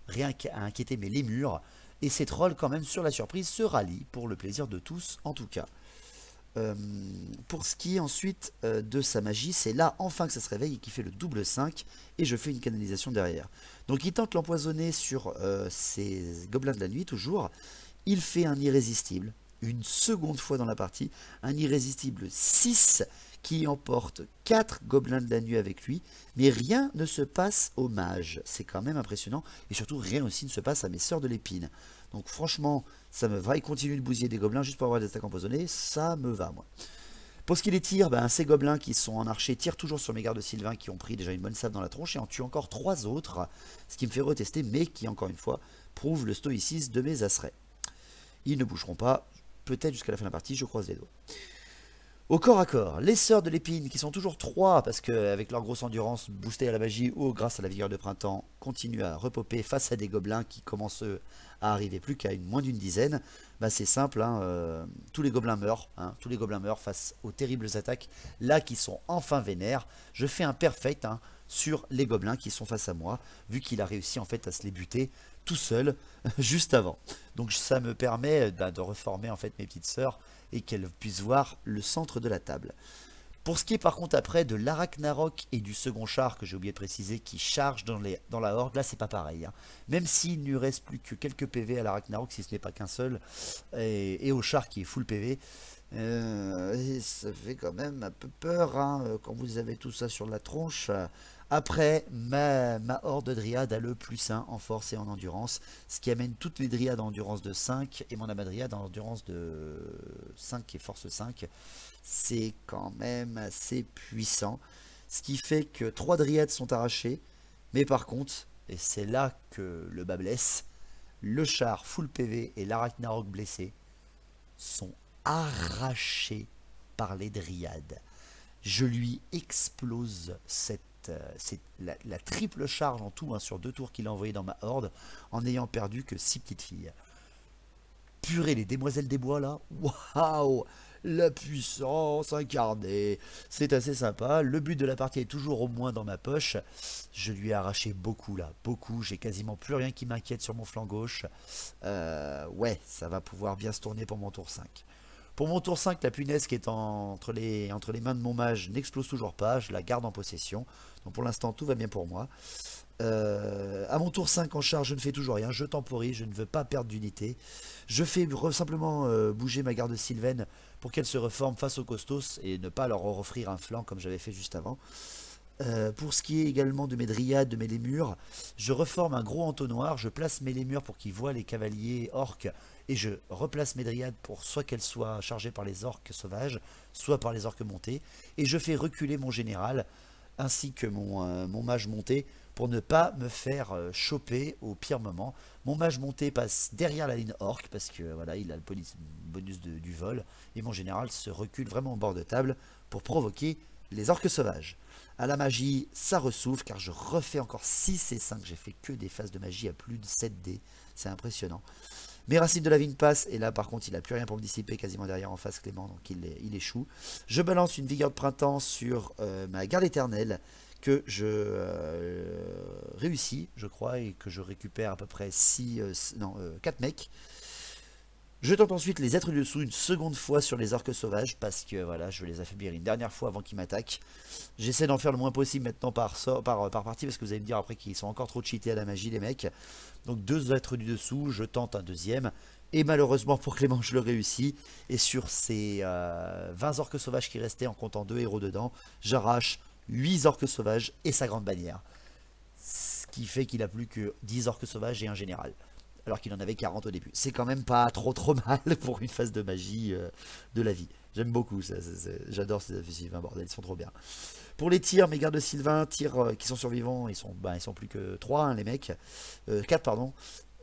rien qu'à inquiéter mais les murs, et ces trolls quand même sur la surprise se rallient, pour le plaisir de tous en tout cas. Pour ce qui est ensuite de sa magie, c'est là enfin que ça se réveille et qui fait le double 5 et je fais une canalisation derrière. Donc il tente l'empoisonner sur ces gobelins de la nuit toujours. Il fait un irrésistible, une seconde fois dans la partie, un irrésistible 6 qui emporte 4 gobelins de la nuit avec lui, mais rien ne se passe aux mages, c'est quand même impressionnant, et surtout rien aussi ne se passe à mes sœurs de l'épine. Donc franchement, ça me va, il continue de bousiller des gobelins juste pour avoir des attaques empoisonnées, ça me va moi. Pour ce qui est des tirs, ben, ces gobelins qui sont en archer tirent toujours sur mes gardes Sylvain qui ont pris déjà une bonne salve dans la tronche et en tuent encore 3 autres, ce qui me fait retester, mais qui encore une fois prouve le stoïcisme de mes Asserais. Ils ne bougeront pas, peut-être jusqu'à la fin de la partie, je croise les doigts. Au corps à corps, les sœurs de l'épine qui sont toujours 3 parce qu'avec leur grosse endurance boostée à la magie ou grâce à la vigueur de printemps, continuent à repopper face à des gobelins qui commencent à arriver plus qu'à moins d'une dizaine. Bah, c'est simple, hein, tous les gobelins meurent, tous les gobelins meurent face aux terribles attaques là qui sont enfin vénères. Je fais un perfect sur les gobelins qui sont face à moi, vu qu'il a réussi en fait à se les buter tout seul juste avant. Donc ça me permet de reformer en fait mes petites sœurs et qu'elles puissent voir le centre de la table. Pour ce qui est par contre après de l'Arachnarok et du second char que j'ai oublié de préciser qui charge dans la horde, là c'est pas pareil. Même s'il ne reste plus que quelques PV à l'Arachnarok, si ce n'est pas qu'un seul, et au char qui est full PV, ça fait quand même un peu peur quand vous avez tout ça sur la tronche. Après, ma horde de dryades a le +1 en force et en endurance, ce qui amène toutes les dryades en endurance de 5 et mon amadryade en endurance de 5 et force 5. C'est quand même assez puissant, ce qui fait que 3 dryades sont arrachées, mais par contre, et c'est là que le bas blesse, le char full PV et l'Arachnarok blessé sont arrachés par les dryades. Je lui explose c'est la triple charge en tout sur 2 tours qu'il a envoyé dans ma horde en n'ayant perdu que 6 petites filles. Purée, les demoiselles des bois là, waouh, la puissance incarnée, c'est assez sympa. Le but de la partie est toujours au moins dans ma poche. Je lui ai arraché beaucoup là, beaucoup, j'ai quasiment plus rien qui m'inquiète sur mon flanc gauche. Ouais, ça va pouvoir bien se tourner pour mon tour 5. Pour mon tour 5, la punaise qui est entre les mains de mon mage n'explose toujours pas, je la garde en possession. Donc pour l'instant tout va bien pour moi. À mon tour 5 en charge, je ne fais toujours rien, je temporise, je ne veux pas perdre d'unité. Je fais simplement bouger ma garde sylvaine pour qu'elle se reforme face aux costos et ne pas leur offrir un flanc comme j'avais fait juste avant. Pour ce qui est également de mes dryades, de mes lémures, je reforme un gros entonnoir, je place mes lémures pour qu'ils voient les cavaliers orques et je replace mes dryades pour soit qu'elles soient chargées par les orques sauvages, soit par les orques montés, et je fais reculer mon général ainsi que mon mage monté pour ne pas me faire choper au pire moment. Mon mage monté passe derrière la ligne orque parce que voilà, il a le bonus du vol, et mon général se recule vraiment au bord de table pour provoquer les orques sauvages. À la magie, ça ressouffle car je refais encore 6 et 5. J'ai fait que des phases de magie à plus de 7 dés. C'est impressionnant. Mes racines de la vigne passent et là par contre il n'a plus rien pour me dissiper quasiment derrière en face Clément, donc il échoue. Je balance une vigueur de printemps sur ma garde éternelle que je réussis je crois et que je récupère à peu près 4 mecs. Je tente ensuite les êtres du dessous une seconde fois sur les orques sauvages parce que voilà, je veux les affaiblir une dernière fois avant qu'ils m'attaquent. J'essaie d'en faire le moins possible maintenant par partie parce que vous allez me dire après qu'ils sont encore trop cheatés à la magie les mecs. Donc 2 êtres du dessous, je tente un deuxième et malheureusement pour Clément je le réussis. Et sur ces 20 orques sauvages qui restaient en comptant 2 héros dedans, j'arrache 8 orques sauvages et sa grande bannière. Ce qui fait qu'il a plus que 10 orques sauvages et un général. Alors qu'il en avait 40 au début. C'est quand même pas trop mal pour une phase de magie de la vie. J'aime beaucoup ça, j'adore ces effets Sylvain, bordel, ils sont trop bien. Pour les tirs, mes gardes de Sylvain, tirs qui sont survivants, ils sont plus que 3 les mecs. 4 pardon.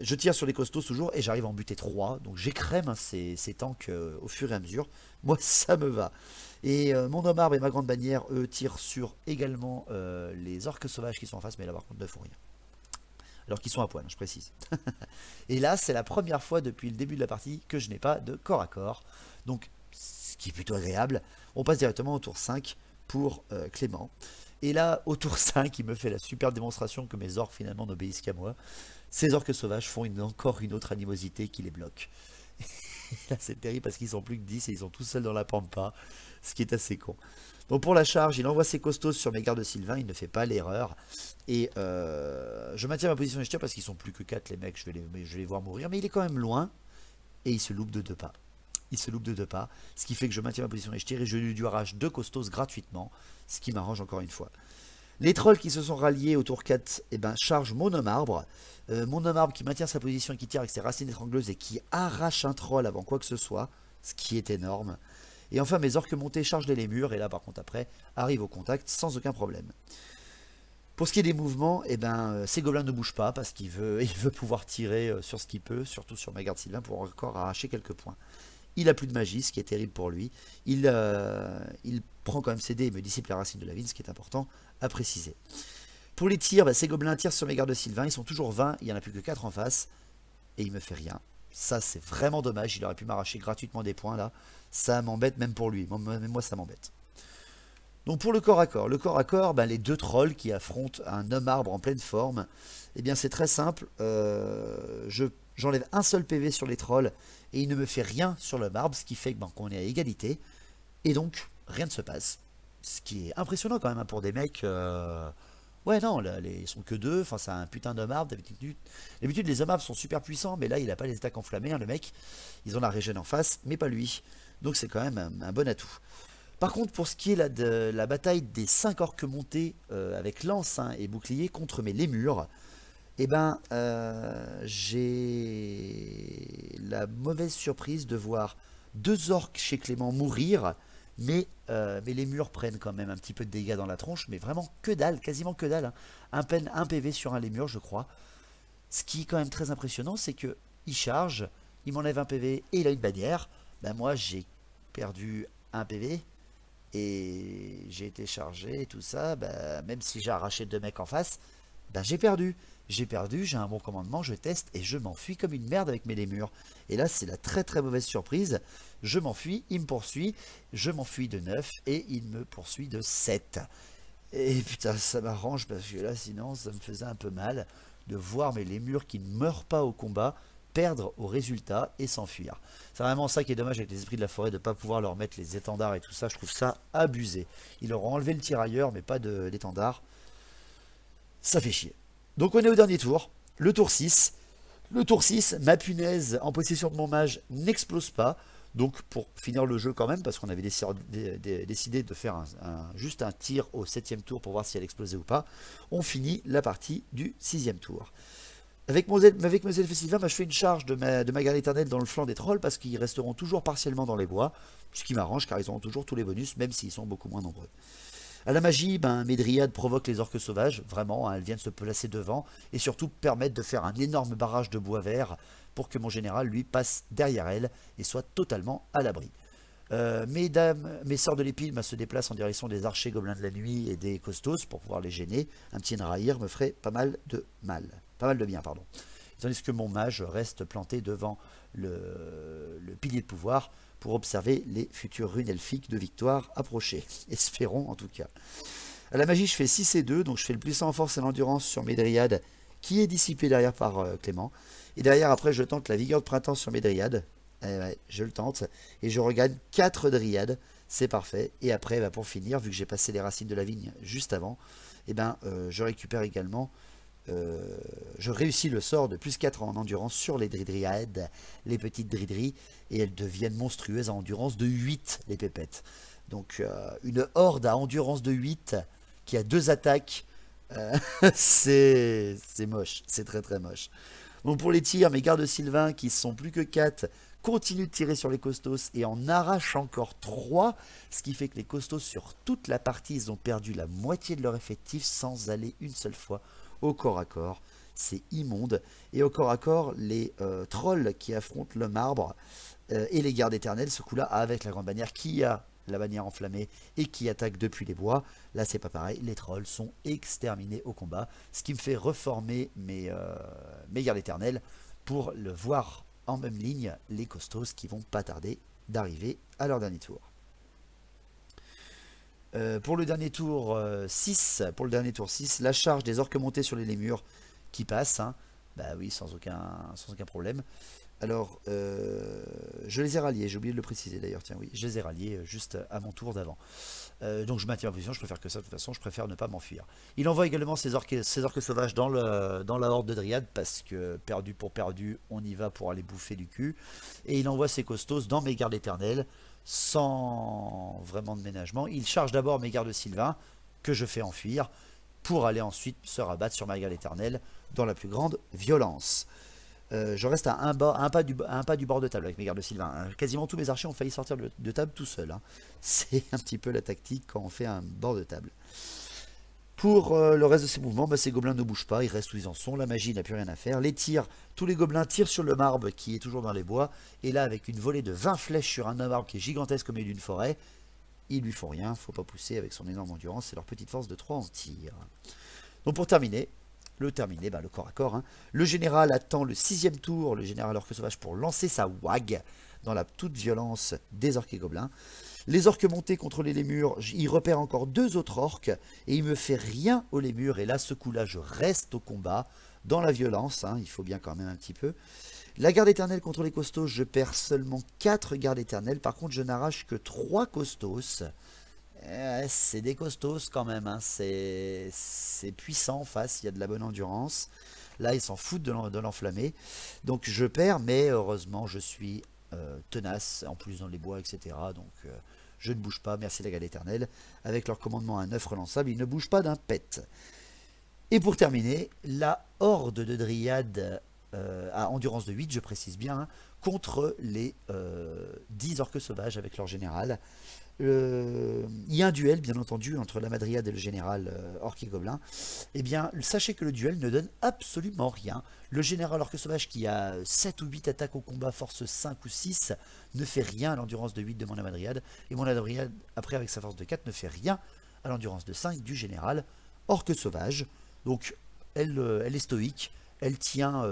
Je tire sur les costauds toujours et j'arrive à en buter 3. Donc j'écrème ces tanks au fur et à mesure. Moi ça me va. Et mon homme arbre et ma grande bannière, eux, tirent sur également les orques sauvages qui sont en face, mais là par contre ne font rien. Alors qu'ils sont à poil, je précise. Et là, c'est la première fois depuis le début de la partie que je n'ai pas de corps à corps. Donc, ce qui est plutôt agréable. On passe directement au tour 5 pour Clément. Et là, au tour 5, il me fait la superbe démonstration que mes orques finalement n'obéissent qu'à moi. Ces orques sauvages font encore une autre animosité qui les bloque. Là, c'est terrible parce qu'ils sont plus que 10 et ils sont tous seuls dans la pampa. Ce qui est assez con. Donc pour la charge, il envoie ses costauds sur mes gardes Sylvain, il ne fait pas l'erreur. Et je maintiens ma position de tir parce qu'ils sont plus que 4 les mecs, je vais les voir mourir. Mais il est quand même loin et il se loupe de 2 pas. Il se loupe de 2 pas, ce qui fait que je maintiens ma position de tir et je lui arrache 2 costos gratuitement, ce qui m'arrange encore une fois. Les trolls qui se sont ralliés au tour 4 chargent mon homme arbre. Mon homme arbre qui maintient sa position et qui tire avec ses racines étrangleuses et qui arrache un troll avant quoi que ce soit, ce qui est énorme. Et enfin mes orques montés chargent les lémures, et là par contre après arrivent au contact sans aucun problème. Pour ce qui est des mouvements, eh ben, ces gobelins ne bougent pas parce qu'il veut, il veut pouvoir tirer sur ce qu'il peut, surtout sur ma garde Sylvain pour encore arracher quelques points. Il a plus de magie, ce qui est terrible pour lui. Il prend quand même ses dés et me dissipe la racine de la vigne, ce qui est important à préciser. Pour les tirs, bah, ces gobelins tirent sur mes gardes Sylvain, ils sont toujours 20, il n'y en a plus que 4 en face, et il me fait rien. Ça c'est vraiment dommage, il aurait pu m'arracher gratuitement des points là, ça m'embête même pour lui, même moi ça m'embête. Donc pour le corps à corps, ben, les deux trolls qui affrontent un homme arbre en pleine forme, eh bien c'est très simple, j'enlève un seul PV sur les trolls et il ne me fait rien sur l'homme arbre, ce qui fait qu'on est à égalité, et donc rien ne se passe. Ce qui est impressionnant quand même hein, pour des mecs, ouais non, là, ils sont que deux, enfin c'est un putain d'homme arbre, d'habitude les hommes arbres sont super puissants, mais là il n'a pas les attaques enflammées, hein, le mec, ils ont la régène en face, mais pas lui, donc c'est quand même un bon atout. Par contre, pour ce qui est là, de la bataille des 5 orques montés avec lance hein, et bouclier contre mes lémures, eh ben, j'ai la mauvaise surprise de voir 2 orques chez Clément mourir, mais mes lémures prennent quand même un petit peu de dégâts dans la tronche, mais vraiment que dalle, quasiment que dalle. Hein. Un PV sur un lémur, je crois. Ce qui est quand même très impressionnant, c'est que il charge, il m'enlève un PV et il a une bannière. Ben moi, j'ai perdu un PV. Et j'ai été chargé et tout ça, bah, même si j'ai arraché 2 mecs en face, bah, j'ai perdu, j'ai un bon commandement, je teste et je m'enfuis comme une merde avec mes lémures. Et là c'est la très très mauvaise surprise, je m'enfuis, il me poursuit, je m'enfuis de 9 et il me poursuit de 7. Et putain ça m'arrange parce que là sinon ça me faisait un peu mal de voir mes lémures qui ne meurent pas au combat perdre au résultat et s'enfuir. C'est vraiment ça qui est dommage avec les esprits de la forêt, de ne pas pouvoir leur mettre les étendards et tout ça, je trouve ça abusé. Ils leur ont enlevé le tirailleur mais pas d'étendard. Ça fait chier. Donc on est au dernier tour, le tour 6. Le tour 6, ma punaise en possession de mon mage n'explose pas. Donc pour finir le jeu quand même, parce qu'on avait décidé de faire juste un tir au 7e tour pour voir si elle explosait ou pas, on finit la partie du 6e tour. Avec mes elfes sylvains, je fais une charge de ma garde éternelle dans le flanc des trolls parce qu'ils resteront toujours partiellement dans les bois, ce qui m'arrange car ils auront toujours tous les bonus, même s'ils sont beaucoup moins nombreux. À la magie, mes dryades provoquent les orques sauvages, vraiment, hein, elles viennent se placer devant et surtout permettent de faire un énorme barrage de bois vert pour que mon général, lui, passe derrière elle et soit totalement à l'abri. Mes sœurs de l'épine se déplacent en direction des archers gobelins de la nuit et des costos pour pouvoir les gêner. Un petit enrahir me ferait pas mal de bien, pardon. Tandis que mon mage reste planté devant le pilier de pouvoir pour observer les futures runes elfiques de victoire approcher. Espérons en tout cas. À la magie, je fais 6 et 2, donc je fais le puissant en force et l'endurance sur mes dryades, qui est dissipé derrière par Clément. Et derrière, après, je tente la vigueur de printemps sur mes dryades. Ouais, je le tente. Et je regagne 4 dryades. C'est parfait. Et après, pour finir, vu que j'ai passé les racines de la vigne juste avant, je récupère également... je réussis le sort de plus 4 en endurance sur les dryades, les petites dridries, et elles deviennent monstrueuses à endurance de 8, les pépettes. Donc une horde à endurance de 8 qui a 2 attaques, c'est moche, c'est très très moche. Donc pour les tirs, mes gardes Sylvain qui sont plus que 4 continuent de tirer sur les costos et en arrachent encore 3, ce qui fait que les costos sur toute la partie, ils ont perdu la moitié de leur effectif sans aller une seule fois au corps à corps. C'est immonde. Et au corps à corps, les trolls qui affrontent le marbre et les gardes éternels, ce coup-là, avec la grande bannière qui a la bannière enflammée et qui attaque depuis les bois. Là, c'est pas pareil. Les trolls sont exterminés au combat, ce qui me fait reformer mes gardes éternels pour le voir en même ligne les costos qui vont pas tarder d'arriver à leur dernier tour. Pour le dernier tour 6, la charge des orques montés sur les lémures qui passe, hein. Bah oui, sans aucun problème. Alors, je les ai ralliés, j'ai oublié de le préciser d'ailleurs, tiens oui, je les ai ralliés juste à mon tour d'avant. Donc je maintiens ma position, je préfère que ça, de toute façon, je préfère ne pas m'enfuir. Il envoie également ses orques sauvages dans la horde de dryades, parce que perdu pour perdu, on y va pour aller bouffer du cul. Et il envoie ses costos dans mes gardes éternelles, sans vraiment de ménagement. Il charge d'abord mes gardes Sylvain, que je fais enfuir, pour aller ensuite se rabattre sur ma garde éternelle dans la plus grande violence. Je reste à un pas du bord de table avec mes gardes de Sylvain. Quasiment tous mes archers ont failli sortir de table tout seuls. Hein. C'est un petit peu la tactique quand on fait un bord de table. Pour le reste de ces mouvements, bah, ces gobelins ne bougent pas, ils restent où ils en sont. La magie n'a plus rien à faire. Les tirs, tous les gobelins tirent sur le marbre qui est toujours dans les bois. Et là, avec une volée de 20 flèches sur un arbre qui est gigantesque au milieu d'une forêt, ils lui font rien. Faut pas pousser avec son énorme endurance. C'est leur petite force de 3 en tir. Donc pour terminer, le corps à corps. Hein. Le général attend le 6e tour, le général orque sauvage, pour lancer sa wag dans la toute violence des orques et gobelins. Les orques montés contrôler les murs, il repère encore 2 autres orques et il me fait rien aux lémurs. Et là, ce coup-là, je reste au combat dans la violence. Hein, il faut bien quand même un petit peu. La garde éternelle contre les costauds, je perds seulement 4 gardes éternelles. Par contre, je n'arrache que 3 costos. C'est des costauds quand même, hein. C'est puissant en face, il y a de la bonne endurance. Là, ils s'en foutent de l'enflammer. Donc je perds, mais heureusement, je suis tenace, en plus dans les bois, etc. Donc je ne bouge pas, merci la garde éternelle. Avec leur commandement à 9 relançables, ils ne bougent pas d'un pet. Et pour terminer, la horde de dryades à endurance de 8, je précise bien, hein, contre les 10 orques sauvages avec leur général. Il y a un duel bien entendu entre la madriade et le général orque et gobelin. Eh bien sachez que le duel ne donne absolument rien. Le général orque sauvage qui a 7 ou 8 attaques au combat, force 5 ou 6, ne fait rien à l'endurance de 8 de mon amadriade. Et mon amadriade après avec sa force de 4 ne fait rien à l'endurance de 5 du général orque sauvage. Donc elle est stoïque. Elle tient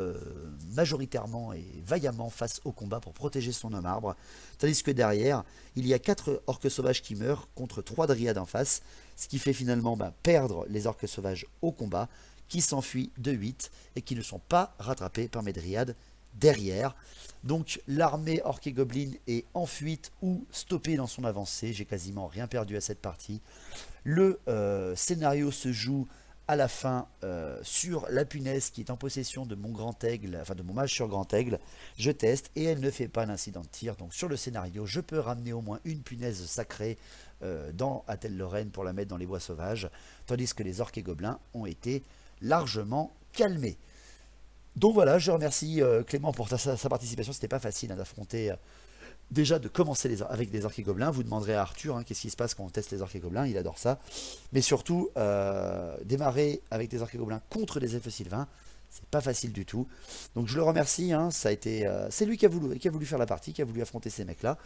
majoritairement et vaillamment face au combat pour protéger son homme arbre. Tandis que derrière, il y a 4 orques sauvages qui meurent contre 3 dryades en face. Ce qui fait finalement perdre les orques sauvages au combat, qui s'enfuient de 8 et qui ne sont pas rattrapés par mes dryades derrière. Donc l'armée orque et goblin est en fuite ou stoppée dans son avancée. J'ai quasiment rien perdu à cette partie. Le scénario se joue à la fin sur la punaise qui est en possession de mon grand aigle, enfin de mon mage sur grand aigle. Je teste et elle ne fait pas d'incident de tir. Donc sur le scénario, je peux ramener au moins une punaise sacrée dans Atel-Lorraine pour la mettre dans les bois sauvages, tandis que les orques et gobelins ont été largement calmés. Donc voilà, je remercie Clément pour sa participation. C'était pas facile d'affronter... Déjà de commencer avec des orques et gobelins. Vous demanderez à Arthur qu'est-ce qui se passe quand on teste les orques et gobelins, il adore ça. Mais surtout, démarrer avec des orques et gobelins contre des elfes sylvains, c'est pas facile du tout. Donc je le remercie, hein, ça a été, c'est lui qui a voulu faire la partie, qui a voulu affronter ces mecs-là.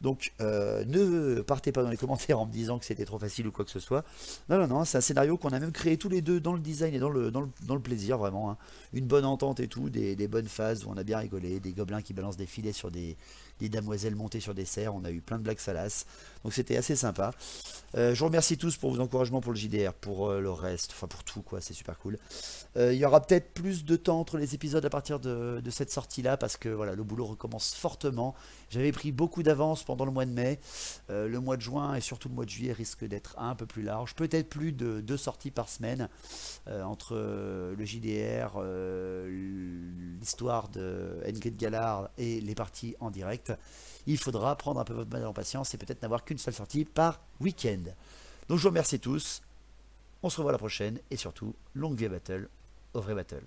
Donc ne partez pas dans les commentaires en me disant que c'était trop facile ou quoi que ce soit. Non, non, non, c'est un scénario qu'on a même créé tous les deux dans le design et dans le plaisir, vraiment. Hein. Une bonne entente et tout, des bonnes phases où on a bien rigolé, des gobelins qui balancent des filets sur des damoiselles montées sur des cerfs, on a eu plein de blagues salaces. Donc c'était assez sympa. Je vous remercie tous pour vos encouragements pour le JDR, pour le reste, enfin pour tout quoi, c'est super cool. Il y aura peut-être plus de temps entre les épisodes à partir de cette sortie-là, parce que voilà, le boulot recommence fortement. J'avais pris beaucoup d'avance pendant le mois de mai. Le mois de juin et surtout le mois de juillet risque d'être un peu plus large. Peut-être plus de 2 sorties par semaine entre le JDR, l'histoire de Ingrid Gallard et les parties en direct. Il faudra prendre un peu votre mal en patience et peut-être n'avoir qu'une seule sortie par week-end. Donc je vous remercie tous. On se revoit la prochaine et surtout, longue vie à Battle, au vrai Battle.